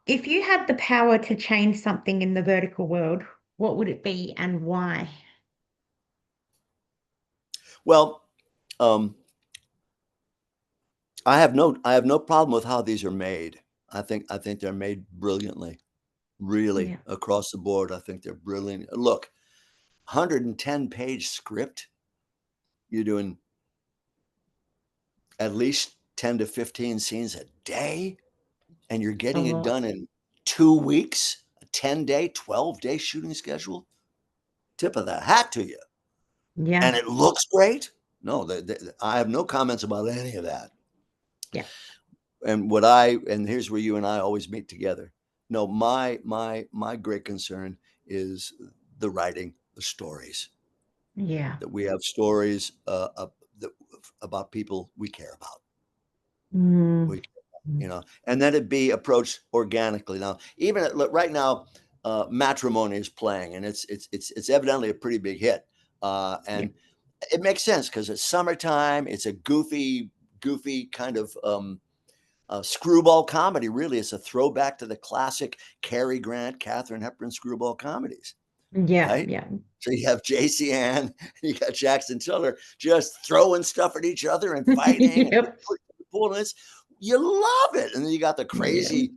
If you had the power to change something in the vertical world, what would it be and why? Well, um, I have no problem with how these are made. I think they're made brilliantly, really Yeah. across the board. I think they're brilliant. Look, 110-page script. You're doing at least 10 to 15 scenes a day, and you're A getting it lot. done in 2 weeks, a 10-day, 12-day shooting schedule. Tip of the hat to you. Yeah. And it looks great. No, I have no comments about any of that. Yeah. And here's where you and I always meet together. No, my great concern is the writing, the stories. Yeah. That we have stories that, about people we care about. Mm. We, and that it be approached organically. Now, even right now, Matrimony is playing, and it's evidently a pretty big hit, Yeah. and it makes sense because it's summertime. It's a goofy kind of screwball comedy. Really, it's a throwback to the classic Cary Grant, Katharine Hepburn screwball comedies, Yeah. right? Yeah. So you have JC Ann, you got Jackson Tiller just throwing stuff at each other and fighting and Yep. pulling this. You love it. And then you got the Yeah. crazy,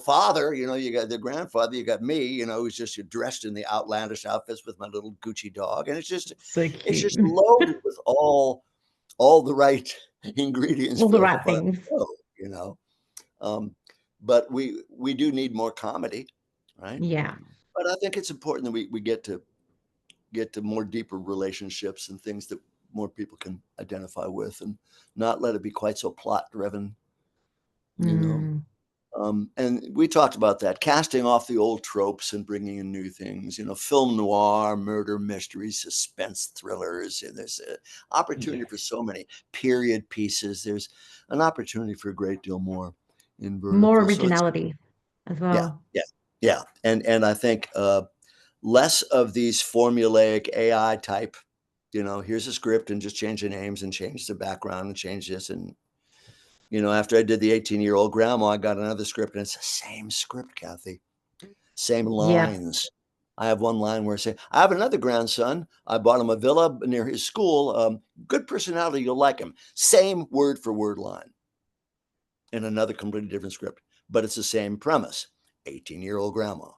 father, you got the grandfather, you got me, who's just dressed in the outlandish outfits with my little Gucci dog. And So it's cute. just loaded with all the right ingredients All the for a right fun things. show, you know. Um, but we do need more comedy, right? Yeah. But I think it's important that we get to more deeper relationships and things that more people can identify with, and not let it be quite so plot driven, you know. Mm. And we talked about that, casting off the old tropes and bringing in new things, film noir, murder mysteries, suspense thrillers. And there's an opportunity for Yes. so many period pieces. There's an opportunity for a great deal more in More vertical. So it's, originality as yeah, well. yeah, yeah. And I think less of these formulaic AI type, here's a script and just change the names and change the background and change this. And, after I did the 18-year-old grandma, I got another script and it's the same script, Kathy, same Yeah. lines. I have one line where I say, I have another grandson. I bought him a villa near his school. Good personality. You'll like him. Same word for word line in another completely different script, but it's the same premise. 18-year-old grandma.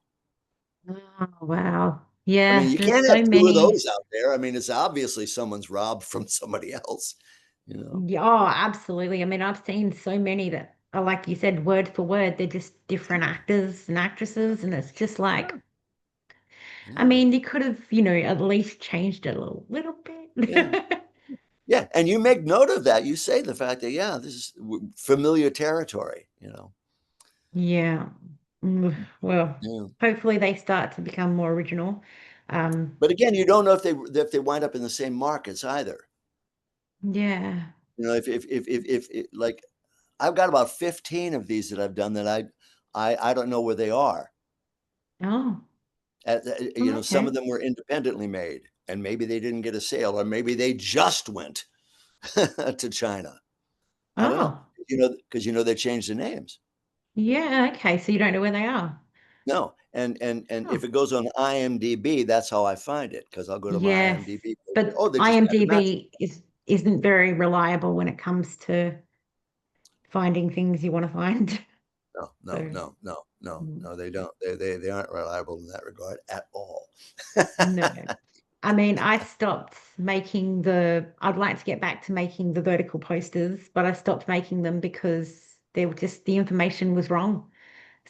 Oh, wow. I mean, Yeah. you There's can't have so two of many. those out there. I mean, it's obviously someone's robbed from somebody else. Yeah, oh, absolutely. I mean, I've seen so many that are, like you said, word for word. They're just different actors and actresses. And it's just like, Yeah, I yeah, mean, they could have, at least changed it a little yeah, bit. yeah. And you make note of that. You say the fact that, yeah, this is familiar territory. Yeah. Well, Yeah. hopefully they start to become more original. Um, But again, you don't know if they wind up in the same markets either. yeah. If like I've got about 15 of these that I've done that I don't know where they are. Oh, Some okay. of them were independently made, and maybe they didn't get a sale, or maybe they just went to China. I don't know. Oh, Because they changed the names. yeah. Okay. So you don't know where they are. No, and if Oh, it goes on IMDb, that's how I find it, because I'll go to my yes. IMDb page. But Oh, they just had a match. IMDb isn't very reliable when it comes to finding things you want to find. No, no, So, no, no, no, mm, no, they don't. They aren't reliable in that regard at all. no. I mean, I'd like to get back to making the vertical posters, but I stopped making them because the information was wrong.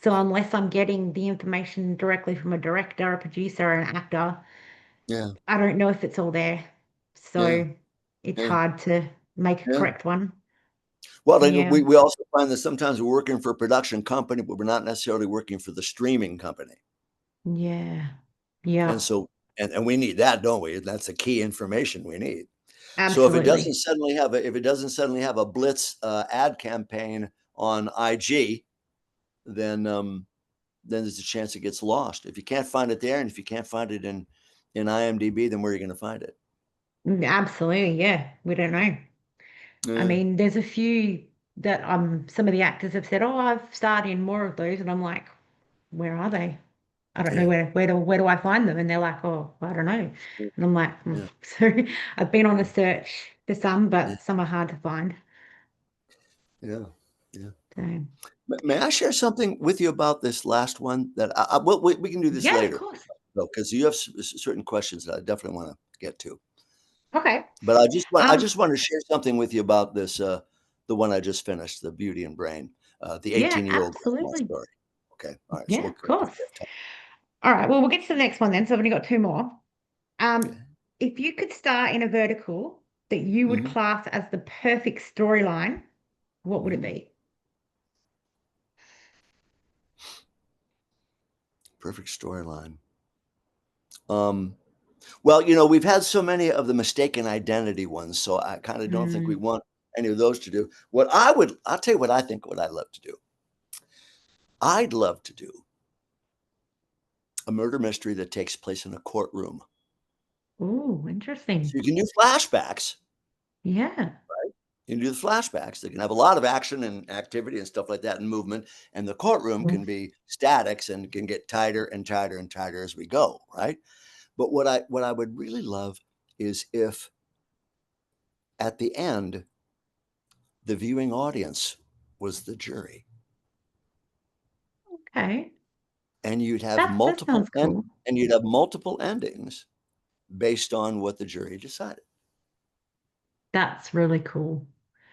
So unless I'm getting the information directly from a director, a producer, or an actor, Yeah, I don't know if it's all there. yeah, So it's yeah, hard to make a yeah. correct one. Well, Yeah. we also find that sometimes we're working for a production company, but we're not necessarily working for the streaming company. Yeah. And Yeah. so, and we need that, don't we? That's the key information we need. So Absolutely. if it doesn't suddenly have a blitz ad campaign on IG, then there's a chance it gets lost. If you can't find it there, and if you can't find it in IMDb, then where are you going to find it? Absolutely. Yeah. We don't know. I Yeah, mean, there's a few. that some of the actors have said, "Oh, I've starred in more of those," and I'm like, "Where are they? I don't know Yeah. where do I find them?" And they're like, "Oh, I don't know." And I'm like, "Hmm." Yeah. So I've been on a search for some, Yeah. but some are hard to find. Yeah. Yeah. So May I share something with you about this last one that well, we can do this yeah, of later course. though, because you have certain questions that I definitely want to get to. Okay. But I Um, just want to share something with you about this the one I just finished, the Beauty and Brain, the yeah, 18-year-old grandma absolutely. story. Okay, all right. So Yeah, we'll of if we course. have time. All right. Well, we'll get to the next one then. So I've only got two more. Okay. If you could star in a vertical that you would Hmm. class as the perfect storyline, what would it Hmm. be? Perfect storyline. Um, well, we've had so many of the mistaken identity ones, so I kind of don't think we Mm. want any of those to do. I'll tell you what I think. What I'd love to do. I'd love to do a murder mystery that takes place in a courtroom. Oh, So interesting. you can do flashbacks. Yeah. You can do the flashbacks. They can have a lot of action and activity and stuff like that and movement. And the courtroom Cool. can be statics and can get tighter and tighter and tighter as we go, right? But what I would really love is if at the end the viewing audience was the jury Okay. and you'd have That multiple sounds cool. and you'd have multiple endings based on what the jury decided. That's really cool.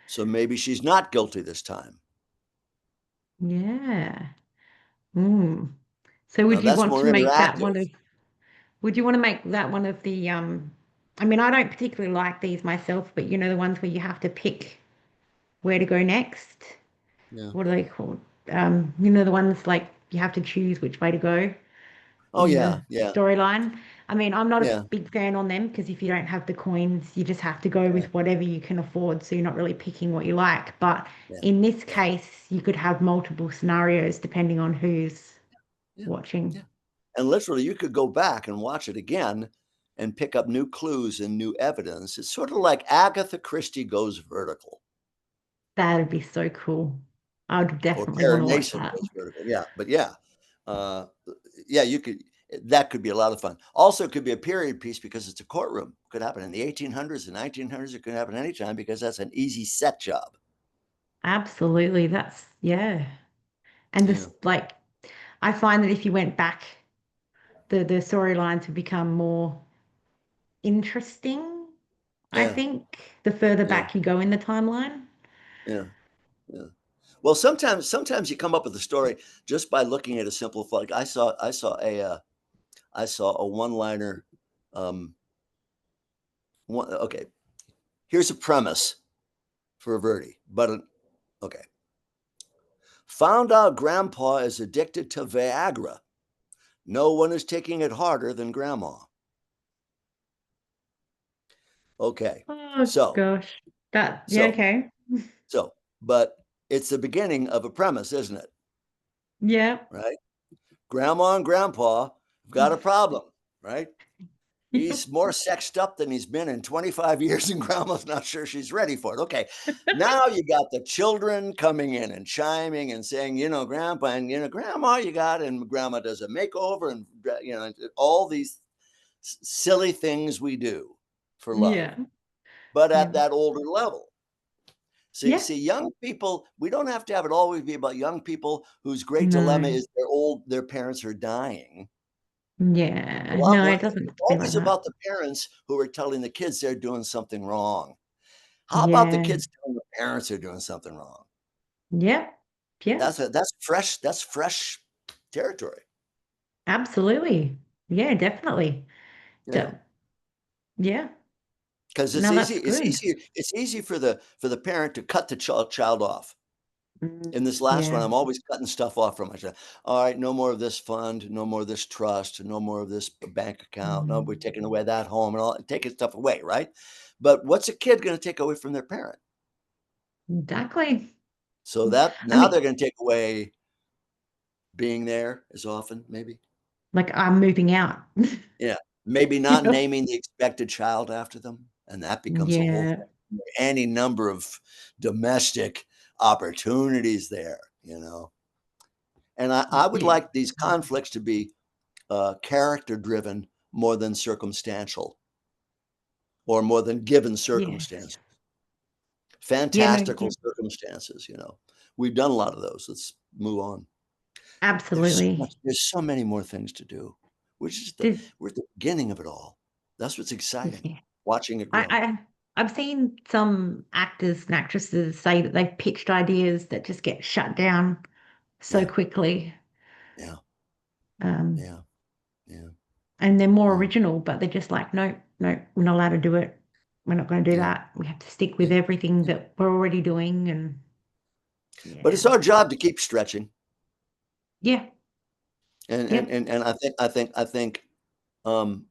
So maybe she's not guilty this time. Yeah. Mm. So Now would you that's want more to make that one interactive. of would you want to make that one of the I mean, I don't particularly like these myself, but you know the ones where you have to pick where to go next. Yeah. What are they called? You know the ones like you have to choose which way to go Oh in the yeah, yeah, storyline. I mean, I'm not a yeah, big fan on them because if you don't have the coins, you just have to go yeah, with whatever you can afford, so you're not really picking what you like. But yeah, in this yeah, case, you could have multiple scenarios depending on who's yeah, watching. yeah. And literally, you could go back and watch it again and pick up new clues and new evidence. It's sort of like Agatha Christie goes vertical That'd be so cool. I would or definitely want Karen to watch Nason that. goes vertical. Yeah, but yeah, uh, yeah, you could. That could be a lot of fun. Also, it could be a period piece because it's a courtroom. It could happen in the 1800s, the 1900s. It could happen anytime because that's an easy set job. Absolutely. That's yeah. And Yeah, this like I find that if you went back, the storylines would become more interesting, I yeah, think, the further yeah, back you go in the timeline. yeah, yeah. Well, sometimes you come up with a story just by looking at a simple like I saw a one-liner. Um, okay, here's a premise for a Verdi, but okay. Found out Grandpa is addicted to Viagra. No one is taking it harder than Grandma. Okay, Oh so gosh. That yeah, so okay. so, but it's the beginning of a premise, isn't it? Yeah. Right? Grandma and Grandpa have got a problem, right? He's more sexed up than he's been in 25 years, and grandma's not sure she's ready for it. Okay. Now you got the children coming in and chiming and saying, grandpa, and, grandma, you got, and grandma does a makeover and, all these silly things we do for love, Yeah. but Yeah. at that older level. See, Yeah. see, young people, we don't have to have it always be about young people whose great dilemma No. is their parents are dying. It's a Yeah. lot No, more it it's doesn't have to be like always that. about the parents who are telling the kids they're doing something wrong. How about the Yeah. kids telling the parents they're doing something wrong? Yeah. Yeah. That's fresh territory. Absolutely. Yeah, definitely. Yeah. D- yeah. Because it's No, easy, that's it's good. easy, it's easy for the parent to cut the child off. In this last one, Yeah. I'm always cutting stuff off from my child. All right, no more of this fund, no more of this trust, no more of this bank account. No, we're Mm. taking away that home and all taking stuff away, right? But what's a kid going to take away from their parent? Exactly. So that I now mean, they're going to take away being there as often, maybe. like I'm moving out. Yeah. Maybe not naming the expected child after them, and that becomes a whole Yeah. thing. Any number of domestic opportunities there, And I would Yeah. like these conflicts to be character driven more than circumstantial or more than given Yes. circumstances, Yeah, no, fantastical yeah, circumstances. We've done a lot of those. Let's move on. absolutely. There's so many more things to do. Did, We're at the beginning of it all. That's what's exciting, yeah. watching it I, grow. I I've seen some actors and actresses say that they've pitched ideas that just get shut down so Yeah, quickly. yeah, Um, yeah, yeah, and they're more yeah, original, but they're just like, no, no, we're not allowed to do it. We're not going to do yeah, that. We have to stick yeah, with everything yeah. that we're already doing. And But it's yeah, our job to keep stretching. yeah, And and yep, and, and um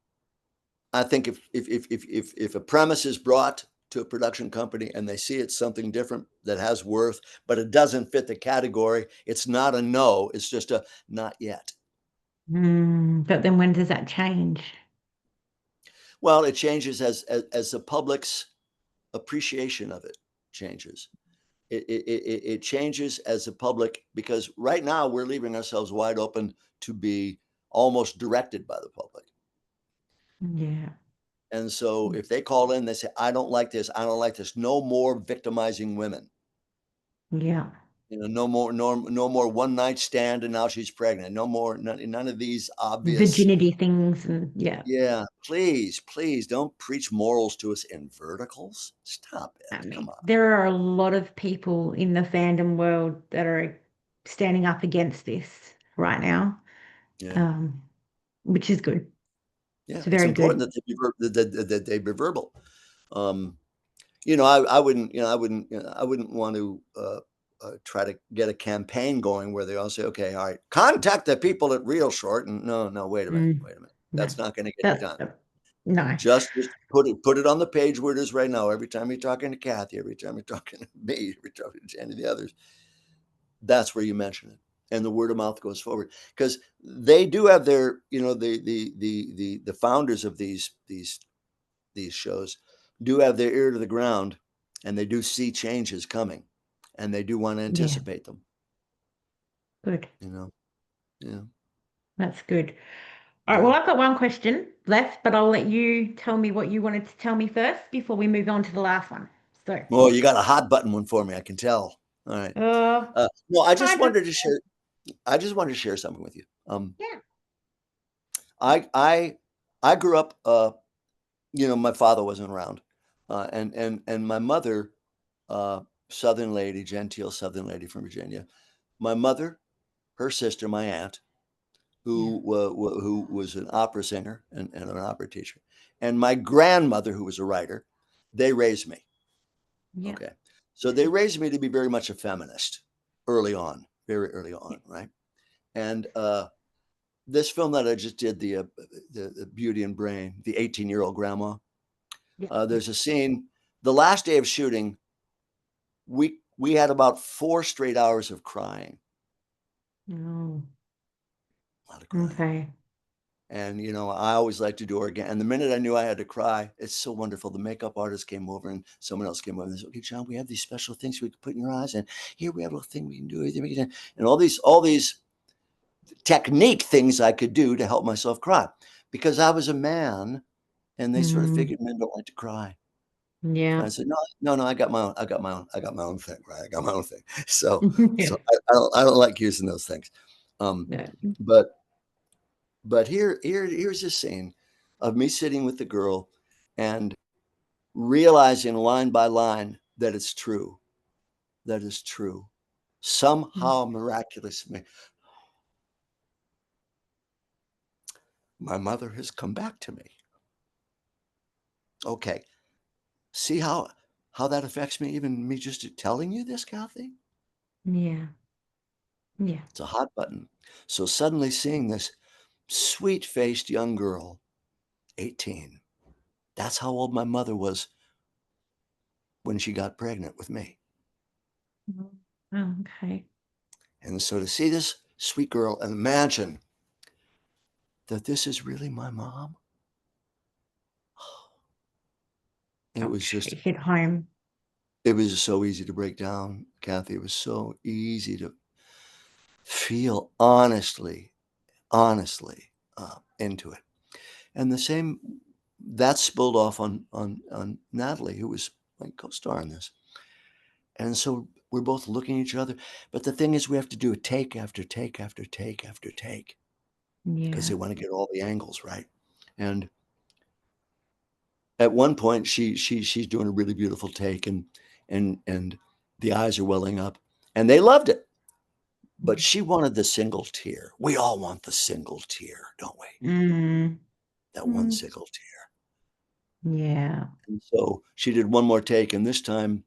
I think if a premise is brought to a production company and they see it's something different that has worth, but it doesn't fit the category, it's not a no, it's just a not yet. But then when does that change? Well, it changes as the public's appreciation of it changes. It changes as the public, because right now we're leaving ourselves wide open to be almost directed by the public. Yeah, And so if they call in, they say, I don't like this. I don't like this. No more victimizing women. yeah. No more one night stand and now she's pregnant. No more, none of these obvious. Virginity things and yeah. Yeah, please don't preach morals to us in verticals. Stop I it. Come mean, on. there are a lot of people in the fandom world that are standing up against this right now, Yeah. um, which is good. Yeah. It's It's very important good. that that they be verbal. Um, I wouldn't, I wouldn't want to try to get a campaign going where they all say, okay, all right, contact the people at Real Short. And no, Mm, wait a minute. no, That's not going to get it that's done. no. Just put it on the page where it is right now. Every time you're talking to Kathy, every time you're talking to me, every time you're talking to the others, that's where you mention it, and the word of mouth goes forward, because they do have their, the founders of these shows do have their ear to the ground, and they do see changes coming, and they do want to Yeah, anticipate them. good. You know, yeah, That's good. All right. Well, yeah. I've got one question left, but I'll let you tell me what you wanted to tell me first before we move on to the last one. So, Well, you got a hot button one for me. I can tell. All right. No, kind of. I just wanted to share something with you. Yeah. I grew up. My father wasn't around, and my mother, uh, Southern lady, genteel Southern lady from Virginia. My mother, her sister, my aunt, Yeah. who was an opera singer and an opera teacher, and my grandmother, who was a writer. They raised me. Yeah. Okay, so they raised me to be very much a feminist early on, very early Yeah. on, right? And this film that I just did, the Beauty and Brain, the 18-year-old grandma. Yeah. Yeah. There's a scene. The last day of shooting, we had about 4 straight hours of crying, Oh, a lot of crying. okay. And I always like to do organ. And the minute I knew I had to cry, it's so wonderful. The makeup artist came over and someone else came over and said, "Okay, John, we have these special things we can put in your eyes, and here we have a little thing we can do, and all these technique things I could do to help myself cry, because I was a man, and they sort of Mm, figured men don't like to cry. yeah. I said, no, no, no, I got my own thing, right? I got my own thing. So, Yeah. so I don't like using those things. Um, Yeah. but here's this scene of me sitting with the girl and realizing line by line that it's true. That is true. Mm, Somehow miraculously, my mother has come back to me. Okay. See how that affects me, even me just telling you this, Kathy? yeah. Yeah. It's a hot button. So suddenly seeing this sweet-faced young girl, 18. That's how old my mother was when she got pregnant with me. Mm, oh, okay. And so to see this sweet girl and imagine that this is really my mom, it was Ouch. just, It hit home. It was so easy to break down, Kathy. It was so easy to feel honestly into it. And the same that spilled off on Natalie, who was my co-star in this. And so we're both looking at each other. But the thing is, we have to do a take after take after take after take because Yeah. they want to get all the angles right. And at one point, she's doing a really beautiful take, and the eyes are welling up, and they loved it. But she wanted the single tear. We all want the single tear, don't we? Mm. That one Mm. single tear. Yeah. And so she did one more take, and this time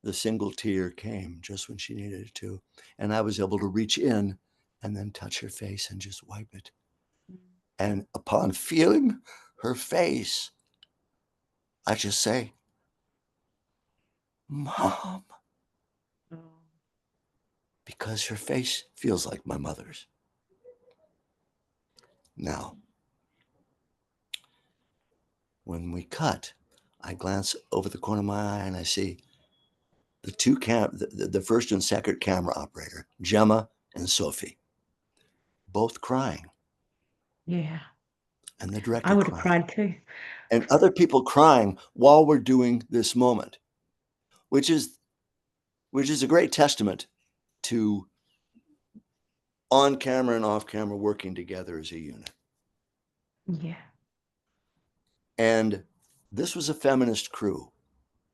the single tear came just when she needed it to. And I was able to reach in and then touch her face and just wipe it. And upon feeling her face, I just say, Mom, Oh. because her face feels like my mother's. Now, when we cut, I glance over the corner of my eye and I see the first and second camera operator, Gemma and Sophie, both crying, Yeah. and the I director would have crying, cried too. and other people crying while we're doing this moment, which is a great testament to on camera and off camera working together as a unit. Yeah. And this was a feminist crew.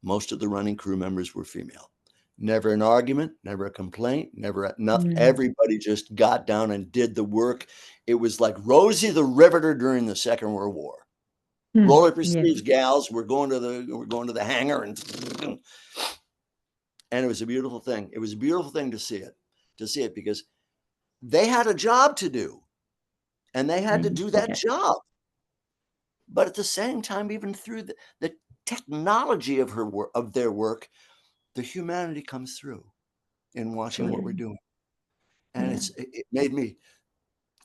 Most of the running crew members were female. Never an argument, never a complaint, never nothing. Mm. Everybody just got down and did the work. It was like Rosie the Riveter during the Second World War. Mm. Roll up your Yeah. sleeves, gals. We're going to the hangar, and it was a beautiful thing. It was a beautiful thing to see it because they had a job to do, and they had to do that Yeah. job. But at the same time, even through the technology of their work, the humanity comes through in watching what we're Good. doing. And Yeah. it made me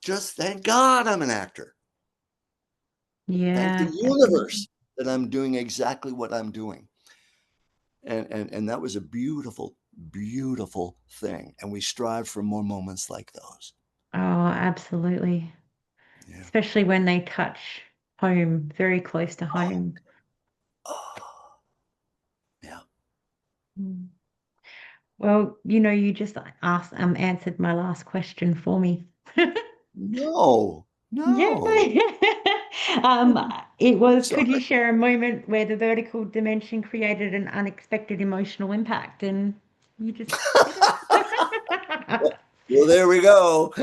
just thank God I'm an actor. Thank the Yeah. Definitely. universe that I'm doing exactly what I'm doing. And that was a beautiful, beautiful thing. And we strive for more moments like those. Oh, absolutely. Yeah. Especially when they touch home, very close to home. Oh, yeah. Mm. Well, you just answered my last question for me. No, Yeah. no. Um, it was, could you Sorry. share a moment where the vertical dimension created an unexpected emotional impact? And you just did it. Well, there we go.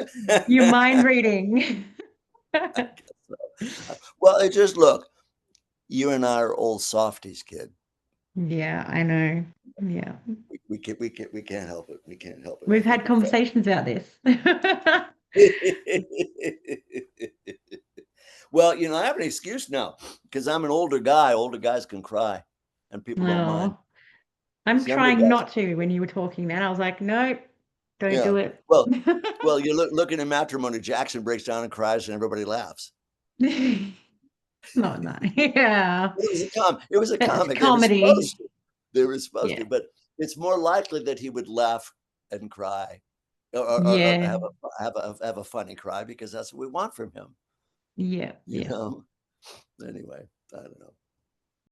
Your mind reading. Well, it just look, you and I are old softies, kid. Yeah, I know. Yeah. We can't help it. We can't help it. I We've think had we've conversations about this. Well, I have an excuse now because I'm an older guy. Older guys can cry, and people don't mind. No, I'm Younger trying guys, not to when you were talking then. I was like, nope, don't yeah. do it. Well, you're looking at Matrimony. Jackson breaks down and cries, and everybody laughs. Not no. Yeah. It was a That's comic. They were comedy. supposed to. They were supposed to, Yeah. but it's more likely that he would laugh and cry, or Yeah. have a funny cry because that's what we want from him. Yeah. You Yeah. know. Anyway, I don't know.